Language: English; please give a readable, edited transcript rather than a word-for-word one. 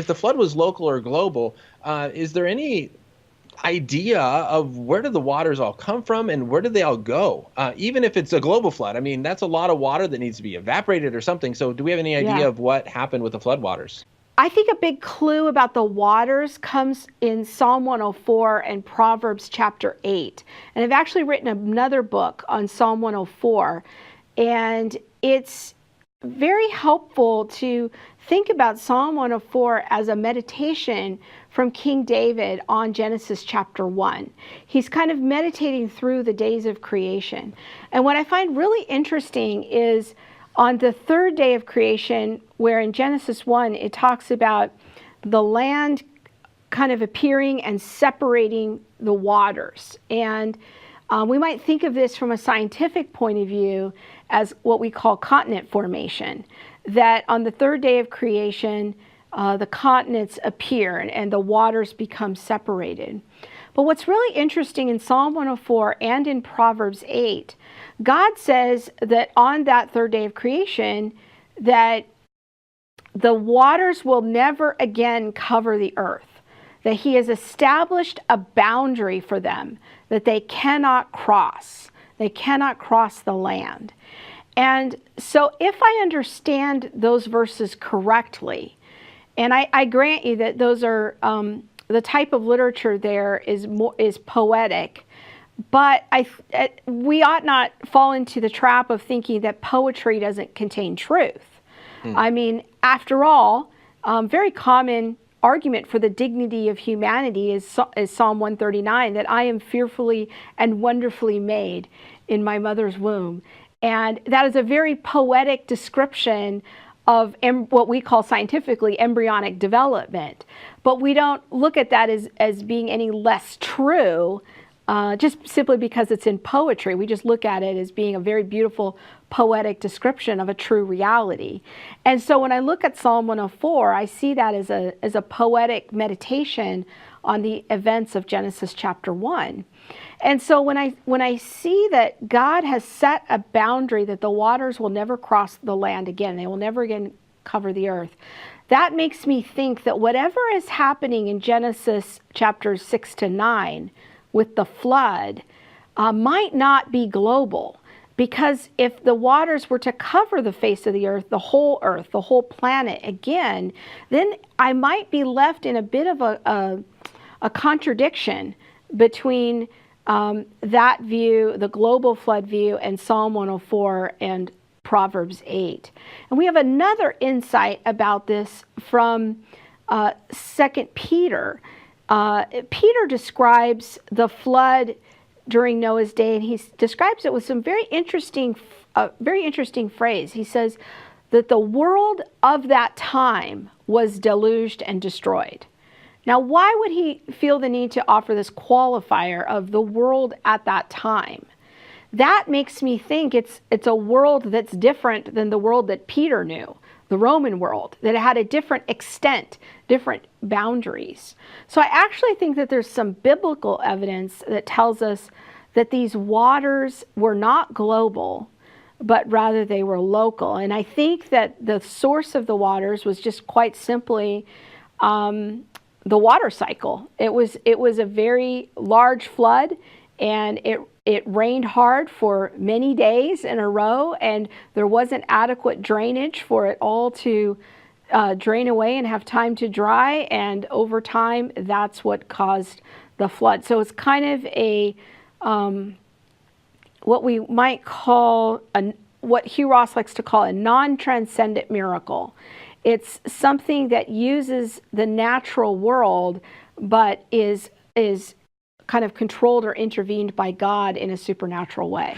the flood was local or global, is there any idea of where do the waters all come from and where do they all go? Even if it's a global flood, I mean, that's a lot of water that needs to be evaporated or something. So do we have any Yeah. idea of what happened with the floodwaters? I think a big clue about the waters comes in Psalm 104 and Proverbs chapter 8. And I've actually written another book on Psalm 104. And it's very helpful to think about Psalm 104 as a meditation from King David on Genesis chapter 1. He's kind of meditating through the days of creation. And what I find really interesting is on the third day of creation, where in Genesis 1, it talks about the land kind of appearing and separating the waters. And we might think of this from a scientific point of view as what we call continent formation, that on the third day of creation, the continents appear and the waters become separated. But what's really interesting in Psalm 104 and in Proverbs 8, God says that on that third day of creation, that the waters will never again cover the earth, that he has established a boundary for them that they cannot cross. They cannot cross the land. And so if I understand those verses correctly, and I grant you that those are the type of literature there is poetic, but we ought not fall into the trap of thinking that poetry doesn't contain truth. I mean, after all, very common argument for the dignity of humanity is Psalm 139, that I am fearfully and wonderfully made in my mother's womb. And that is a very poetic description of what we call scientifically embryonic development. But we don't look at that as being any less true just simply because it's in poetry. We just look at it as being a very beautiful poetic description of a true reality. And so when I look at Psalm 104, I see that as a poetic meditation on the events of Genesis chapter 1. And so when I see that God has set a boundary that the waters will never cross the land again, they will never again cover the earth, that makes me think that whatever is happening in Genesis chapters 6 to 9 with the flood might not be global. Because if the waters were to cover the face of the earth, the whole planet again, then I might be left in a bit of a contradiction between that view, the global flood view, and Psalm 104 and Proverbs 8. And we have another insight about this from 2 Peter. Peter describes the flood during Noah's day, and he describes it with some very interesting phrase. He says that the world of that time was deluged and destroyed. Now, why would he feel the need to offer this qualifier of the world at that time? That makes me think it's a world that's different than the world that Peter knew, the Roman world, that it had a different extent, different boundaries. So I actually think that there's some biblical evidence that tells us that these waters were not global, but rather they were local. And I think that the source of the waters was just quite simply the water cycle. It was a very large flood, and it rained hard for many days in a row, and there wasn't adequate drainage for it all to drain away and have time to dry, and over time that's what caused the flood. So it's kind of a what we might call what Hugh Ross likes to call a non-transcendent miracle. It's something that uses the natural world, but is kind of controlled or intervened by God in a supernatural way.